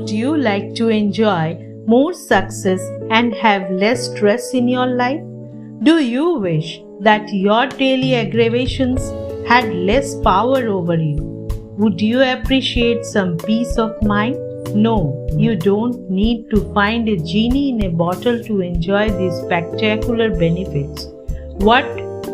Would you like to enjoy more success and have less stress in your life? Do you wish that your daily aggravations had less power over you? Would you appreciate some peace of mind? No, you don't need to find a genie in a bottle to enjoy these spectacular benefits. What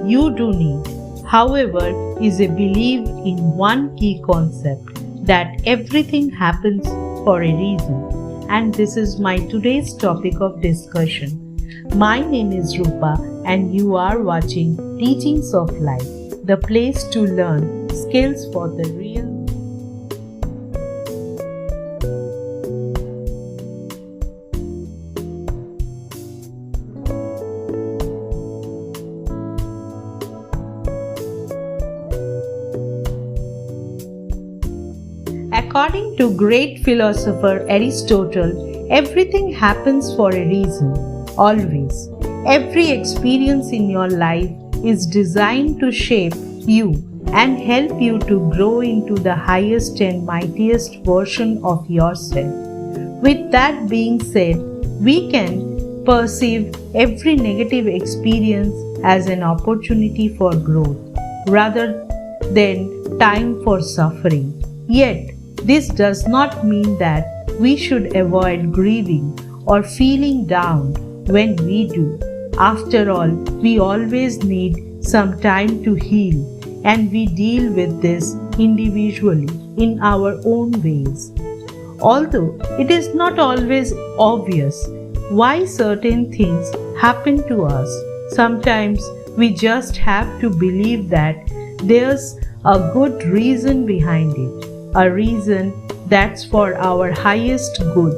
you do need, however, is a belief in one key concept, that everything happens for a reason. And this is my today's topic of discussion. My name is Rupa and you are watching Teachings of Life, the place to learn skills for the real. According to great philosopher Aristotle, everything happens for a reason, always. Every experience in your life is designed to shape you and help you to grow into the highest and mightiest version of yourself. With that being said, we can perceive every negative experience as an opportunity for growth rather than time for suffering. Yet, this does not mean that we should avoid grieving or feeling down when we do. After all, we always need some time to heal, and we deal with this individually in our own ways. Although it is not always obvious why certain things happen to us, sometimes we just have to believe that there's a good reason behind it. A reason that's for our highest good.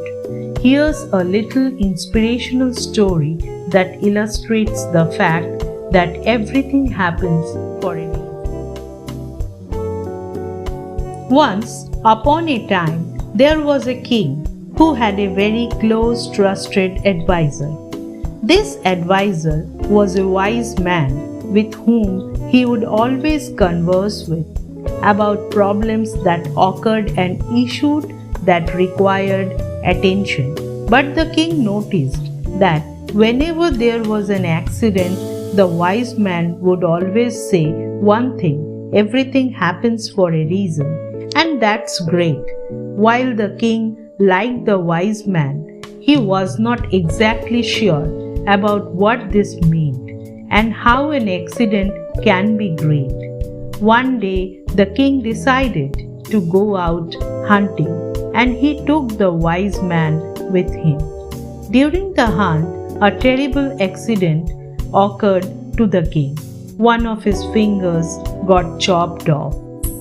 Here's a little inspirational story that illustrates the fact that everything happens for a reason. Once upon a time, there was a king who had a very close, trusted advisor. This advisor was a wise man with whom he would always converse with about problems that occurred and issues that required attention. But the king noticed that whenever there was an accident, the wise man would always say one thing: everything happens for a reason, and that's great. While the king liked the wise man, he was not exactly sure about what this meant and how an accident can be great. One day, the king decided to go out hunting, and he took the wise man with him. During the hunt, a terrible accident occurred to the king. One of his fingers got chopped off.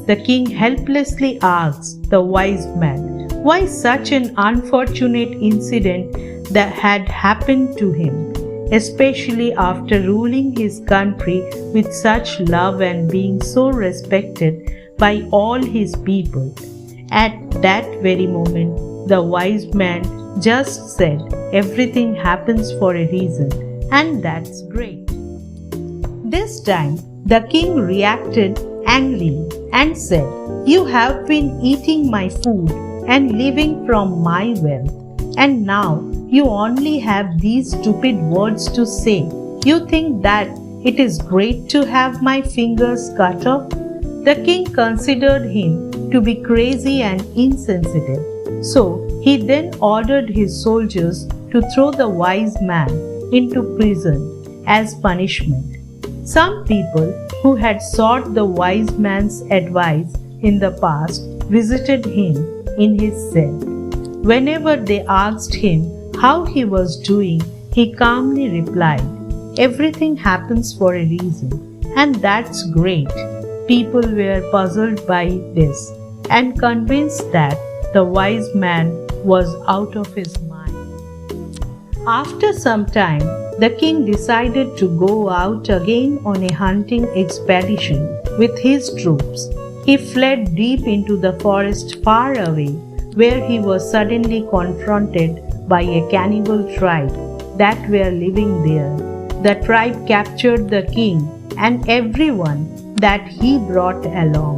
The king helplessly asked the wise man why such an unfortunate incident that had happened to him, especially after ruling his country with such love and being so respected by all his people. At that very moment, the wise man just said, "Everything happens for a reason, and that's great." This time, the king reacted angrily and said, "You have been eating my food and living from my wealth, and now you only have these stupid words to say. You think that it is great to have my fingers cut off?" The king considered him to be crazy and insensitive. So he then ordered his soldiers to throw the wise man into prison as punishment. Some people who had sought the wise man's advice in the past visited him in his cell. Whenever they asked him how he was doing, he calmly replied, "Everything happens for a reason, and that's great." People were puzzled by this and convinced that the wise man was out of his mind. After some time, the king decided to go out again on a hunting expedition with his troops. He fled deep into the forest far away, where he was suddenly confronted by a cannibal tribe that were living there. The tribe captured the king and everyone that he brought along.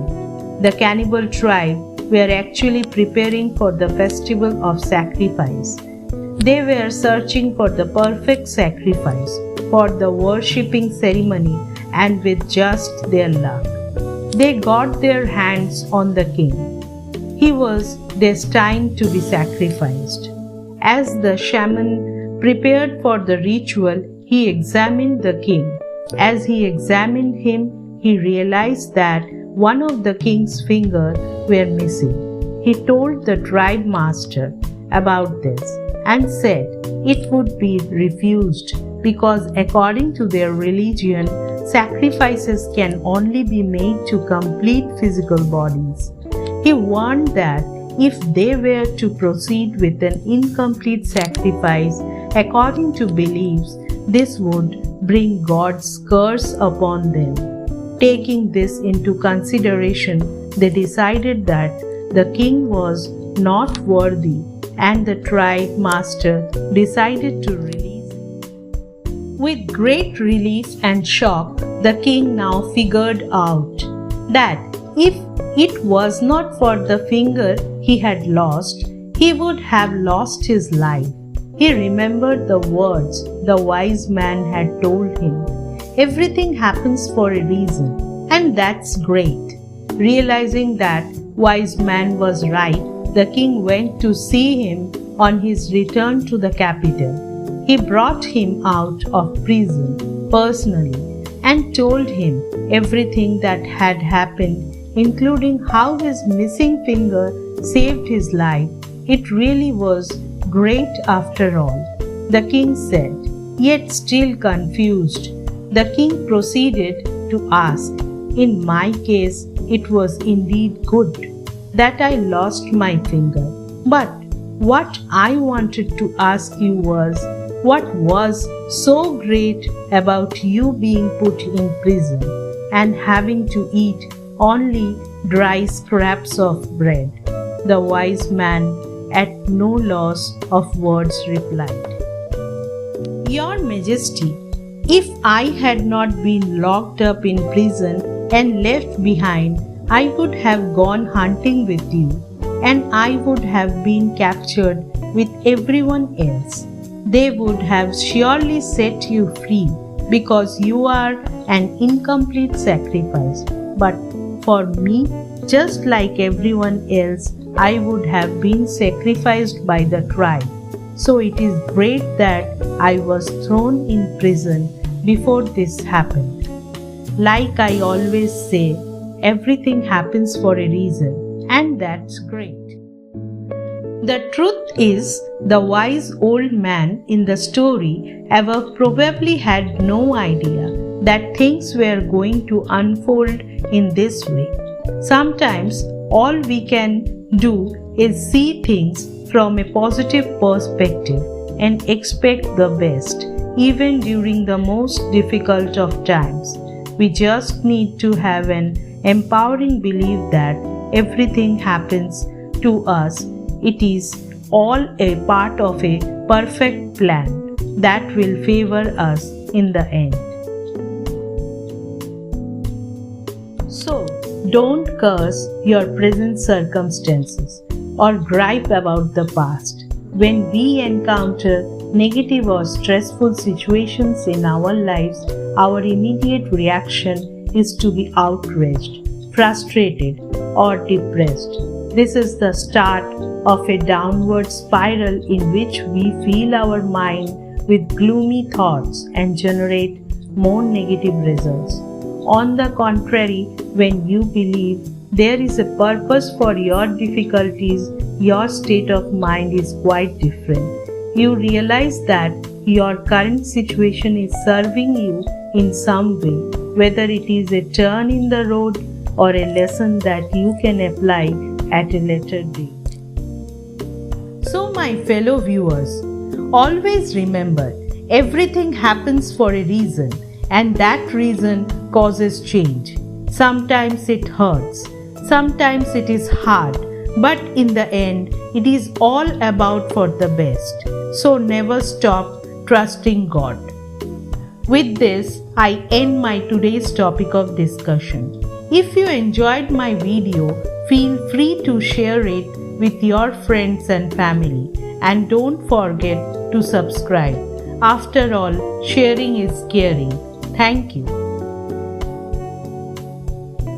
The cannibal tribe were actually preparing for the festival of sacrifice. They were searching for the perfect sacrifice for the worshipping ceremony, and with just their luck, they got their hands on the king. He was destined to be sacrificed. As the shaman prepared for the ritual, he examined the king. As he examined him, he realized that one of the king's fingers were missing. He told the tribe master about this and said it would be refused because according to their religion, sacrifices can only be made to complete physical bodies. He warned that if they were to proceed with an incomplete sacrifice according to beliefs, this would bring God's curse upon them. Taking this into consideration, they decided that the king was not worthy, and the tribe master decided to release him. With great relief and shock, the king now figured out that if it was not for the finger he had lost, he would have lost his life. He remembered the words the wise man had told him. Everything happens for a reason, and that's great. Realizing that wise man was right, the king went to see him on his return to the capital. He brought him out of prison personally and told him everything that had happened, including how his missing finger saved his life. It really was great after all, the king said, yet still confused. The king proceeded to ask, in my case, it was indeed good that I lost my finger. But what I wanted to ask you was, what was so great about you being put in prison and having to eat only dry scraps of bread? The wise man, at no loss of words, replied, Your Majesty, if I had not been locked up in prison and left behind, I would have gone hunting with you, and I would have been captured with everyone else. They would have surely set you free because you are an incomplete sacrifice. But for me, just like everyone else, I would have been sacrificed by the tribe. So it is great that I was thrown in prison before this happened. Like I always say, everything happens for a reason, and that's great. The truth is, the wise old man in the story ever probably had no idea that things were going to unfold in this way. Sometimes all we can do is see things from a positive perspective and expect the best, even during the most difficult of times. We just need to have an empowering belief that everything happens to us. It is all a part of a perfect plan that will favor us in the end. So, don't curse your present circumstances or gripe about the past. When we encounter negative or stressful situations in our lives, our immediate reaction is to be outraged, frustrated, or depressed. This is the start of a downward spiral in which we fill our mind with gloomy thoughts and generate more negative results. On the contrary, when you believe there is a purpose for your difficulties, your state of mind is quite different. You realize that your current situation is serving you in some way, whether it is a turn in the road or a lesson that you can apply at a later date. So, my fellow viewers, always remember, everything happens for a reason, and that reason causes change. Sometimes it hurts, sometimes it is hard, but in the end, it is all about for the best. So never stop trusting God. With this, I end my today's topic of discussion. If you enjoyed my video, Feel free to share it with your friends and family, and don't forget to subscribe. After all, sharing is caring. Thank you.